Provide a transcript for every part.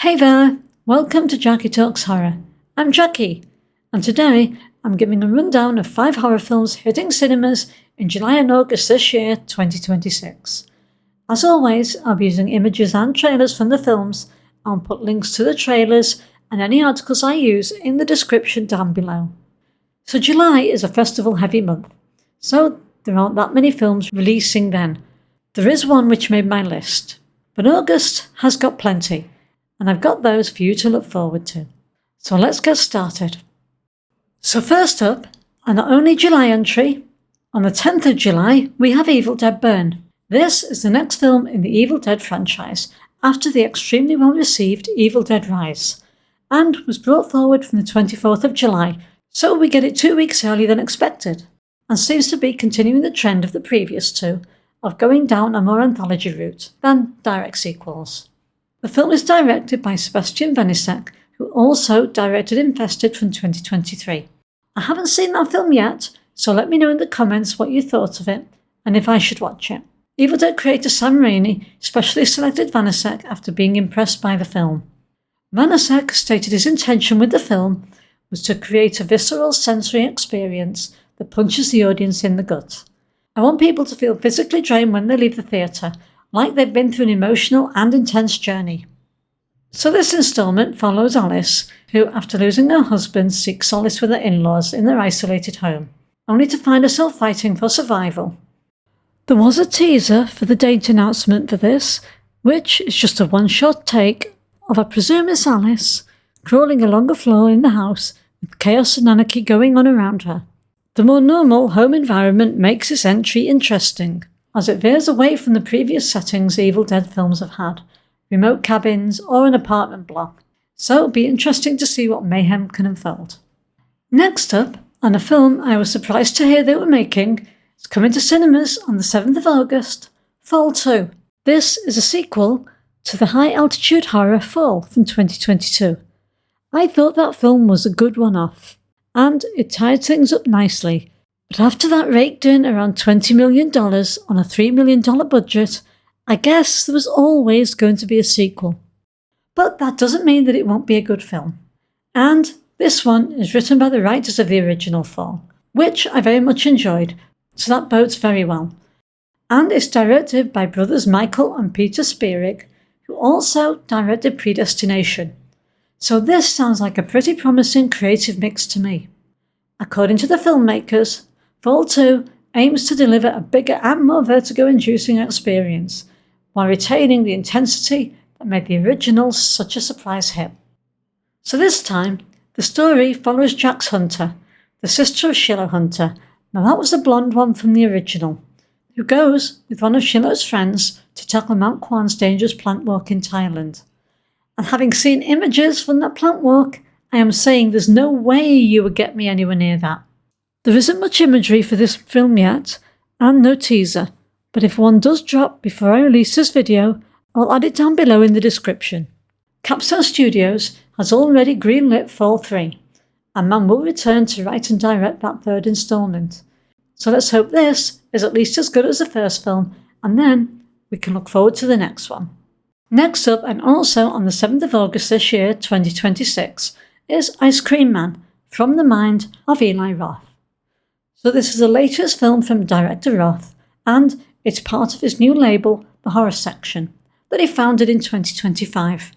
Hey there, welcome to Jackie Talks Horror. I'm Jackie, and today I'm giving a rundown of 5 horror films hitting cinemas in July and August this year, 2026. As always, I'll be using images and trailers from the films. I'll put links to the trailers and any articles I use in the description down below. So July is a festival-heavy month, so there aren't that many films releasing then. There is one which made my list, but August has got plenty, and I've got those for you to look forward to. So let's get started. So first up, an only July entry, on the 10th of July we have Evil Dead Burn. This is the next film in the Evil Dead franchise after the extremely well received Evil Dead Rise, and was brought forward from the 24th of July, so we get it 2 weeks earlier than expected, and seems to be continuing the trend of the previous two, of going down a more anthology route than direct sequels. The film is directed by Sebastian Venisek, who also directed Infested from 2023. I haven't seen that film yet, so let me know in the comments what you thought of it, and if I should watch it. Evil Dead creator Sam Raimi specially selected Venisek after being impressed by the film. Venisek stated his intention with the film was to create a visceral sensory experience that punches the audience in the gut. I want people to feel physically drained when they leave the theatre, like they've been through an emotional and intense journey. So this instalment follows Alice, who, after losing her husband, seeks solace with her in-laws in their isolated home, only to find herself fighting for survival. There was a teaser for the date announcement for this, which is just a one-shot take of, I presume it's Alice, crawling along a floor in the house with chaos and anarchy going on around her. The more normal home environment makes this entry interesting, as it veers away from the previous settings Evil Dead films have had, remote cabins or an apartment block, so it'll be interesting to see what mayhem can unfold. Next up, and a film I was surprised to hear they were making, is coming to cinemas on the 7th of August, Fall 2. This is a sequel to the high-altitude horror Fall from 2022. I thought that film was a good one-off, and it tied things up nicely. But after that raked in around $20 million on a $3 million budget, I guess there was always going to be a sequel. But that doesn't mean that it won't be a good film. And this one is written by the writers of the original Fall, which I very much enjoyed, so that bodes very well. And it's directed by brothers Michael and Peter Spierig, who also directed Predestination. So this sounds like a pretty promising creative mix to me. According to the filmmakers, Fall 2 aims to deliver a bigger and more vertigo-inducing experience, while retaining the intensity that made the original such a surprise hit. So this time, the story follows Jax Hunter, the sister of Shiloh Hunter. Now that was the blonde one from the original, who goes with one of Shiloh's friends to tackle Mount Kwan's dangerous plant walk in Thailand. And having seen images from that plant walk, I am saying there's no way you would get me anywhere near that. There isn't much imagery for this film yet, and no teaser, but if one does drop before I release this video, I'll add it down below in the description. Capstone Studios has already greenlit Fall 3, and Mann will return to write and direct that third instalment. So let's hope this is at least as good as the first film, and then we can look forward to the next one. Next up, and also on the 7th of August this year, 2026, is Ice Cream Man, from the mind of Eli Roth. So this is the latest film from director Roth, and it's part of his new label, The Horror Section, that he founded in 2025.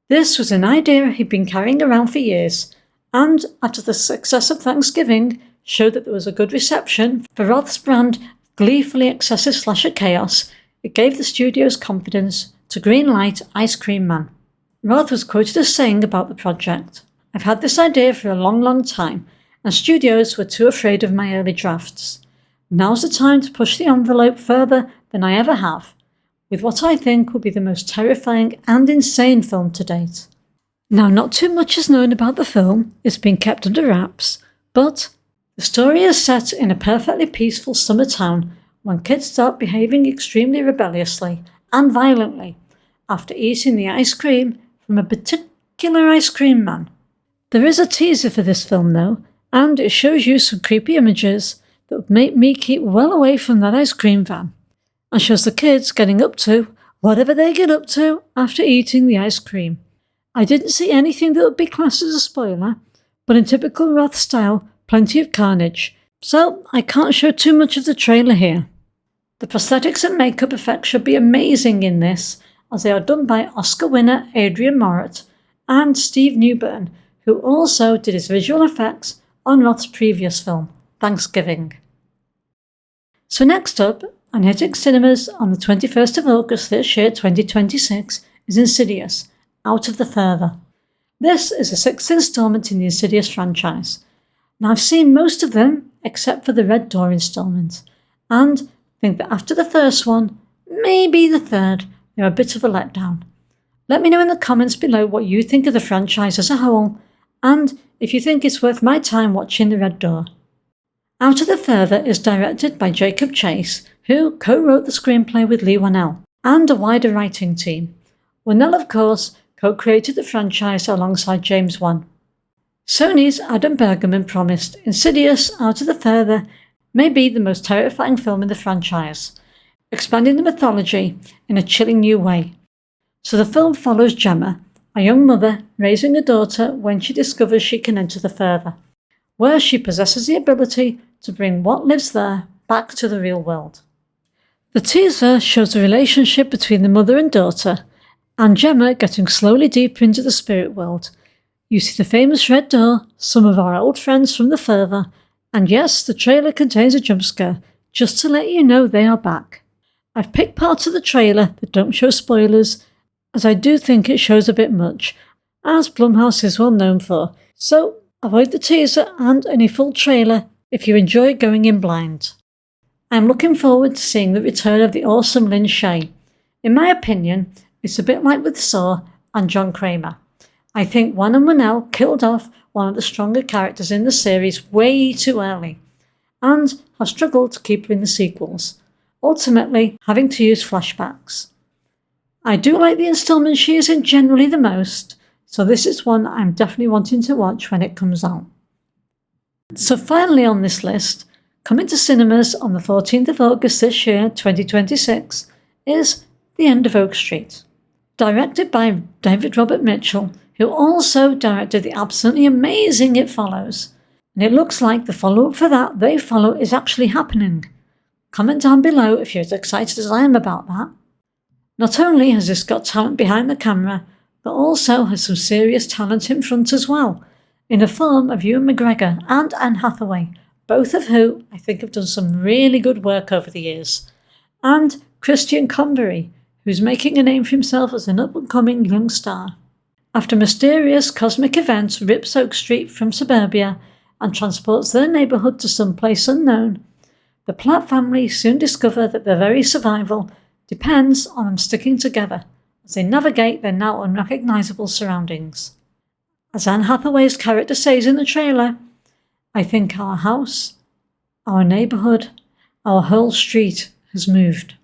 This was an idea he'd been carrying around for years, and after the success of Thanksgiving showed that there was a good reception for Roth's brand of gleefully excessive slasher chaos, it gave the studios confidence to greenlight Ice Cream Man. Roth was quoted as saying about the project, "I've had this idea for a long time, and studios were too afraid of my early drafts. Now's the time to push the envelope further than I ever have, with what I think will be the most terrifying and insane film to date." Now, not too much is known about the film, it's been kept under wraps, but the story is set in a perfectly peaceful summer town when kids start behaving extremely rebelliously and violently after eating the ice cream from a particular ice cream man. There is a teaser for this film though, and it shows you some creepy images that would make me keep well away from that ice cream van, and shows the kids getting up to whatever they get up to after eating the ice cream. I didn't see anything that would be classed as a spoiler, but in typical Roth style, plenty of carnage, so I can't show too much of the trailer here. The prosthetics and makeup effects should be amazing in this, as they are done by Oscar winner Adrian Moret and Steve Newburn, who also did his visual effects on Roth's previous film, Thanksgiving. So next up, and hitting cinemas on the 21st of August this year, 2026, is Insidious, Out of the Further. This is the sixth instalment in the Insidious franchise. Now I've seen most of them, except for the Red Door instalment, and think that after the first one, maybe the third, they're a bit of a letdown. Let me know in the comments below what you think of the franchise as a whole, and if you think it's worth my time watching the Red Door. Out of the Further is directed by Jacob Chase, who co-wrote the screenplay with Lee Whannell, and a wider writing team. Whannell, of course, co-created the franchise alongside James Wan. Sony's Adam Bergerman promised Insidious Out of the Further may be the most terrifying film in the franchise, expanding the mythology in a chilling new way. So the film follows Gemma, a young mother raising a daughter when she discovers she can enter the Further, where she possesses the ability to bring what lives there back to the real world. The teaser shows the relationship between the mother and daughter, and Gemma getting slowly deeper into the spirit world. You see the famous Red Door, some of our old friends from the Further, and yes, the trailer contains a jump scare, just to let you know they are back. I've picked parts of the trailer that don't show spoilers, as I do think it shows a bit much, as Blumhouse is well known for, so avoid the teaser and any full trailer if you enjoy going in blind. I'm looking forward to seeing the return of the awesome Lynn Shay. In my opinion, it's a bit like with Saw and John Kramer. I think Wan and Whannell killed off one of the stronger characters in the series way too early, and have struggled to keep her in the sequels, ultimately having to use flashbacks. I do like the installment she is in generally the most, so this is one I'm definitely wanting to watch when it comes out. So finally on this list, coming to cinemas on the 14th of August this year, 2026, is The End of Oak Street. Directed by David Robert Mitchell, who also directed the absolutely amazing It Follows. And it looks like the follow-up for that, They Follow, is actually happening. Comment down below if you're as excited as I am about that. Not only has this got talent behind the camera, but also has some serious talent in front as well, in the form of Ewan McGregor and Anne Hathaway, both of who I think have done some really good work over the years, and Christian Convery, who's making a name for himself as an up-and-coming young star. After mysterious cosmic events rips Oak Street from suburbia and transports their neighbourhood to some place unknown, the Platt family soon discover that their very survival depends on them sticking together as they navigate their now unrecognisable surroundings. As Anne Hathaway's character says in the trailer, I think our house, our neighbourhood, our whole street has moved.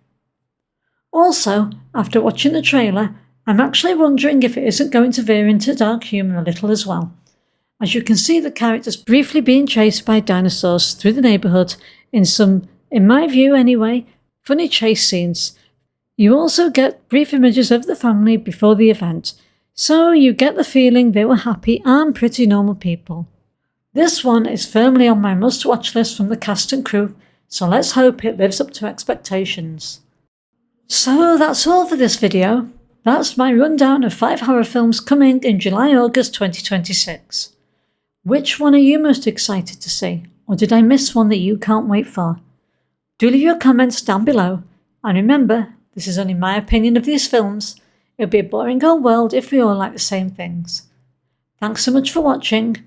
Also, after watching the trailer, I'm actually wondering if it isn't going to veer into dark humour a little as well, as you can see the characters briefly being chased by dinosaurs through the neighbourhood in some, in my view anyway, funny chase scenes. You also get brief images of the family before the event, so you get the feeling they were happy and pretty normal people. This one is firmly on my must-watch list from the cast and crew, so let's hope it lives up to expectations. So that's all for this video. That's my rundown of 5 horror films coming in July-August 2026. Which one are you most excited to see, or did I miss one that you can't wait for? Do leave your comments down below, and remember, this is only my opinion of these films. It would be a boring old world if we all like the same things. Thanks so much for watching,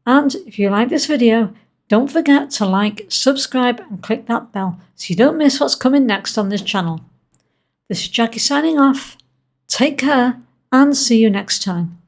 and if you like this video, don't forget to like, subscribe and click that bell so you don't miss what's coming next on this channel. This is Jackie signing off. Take care and see you next time.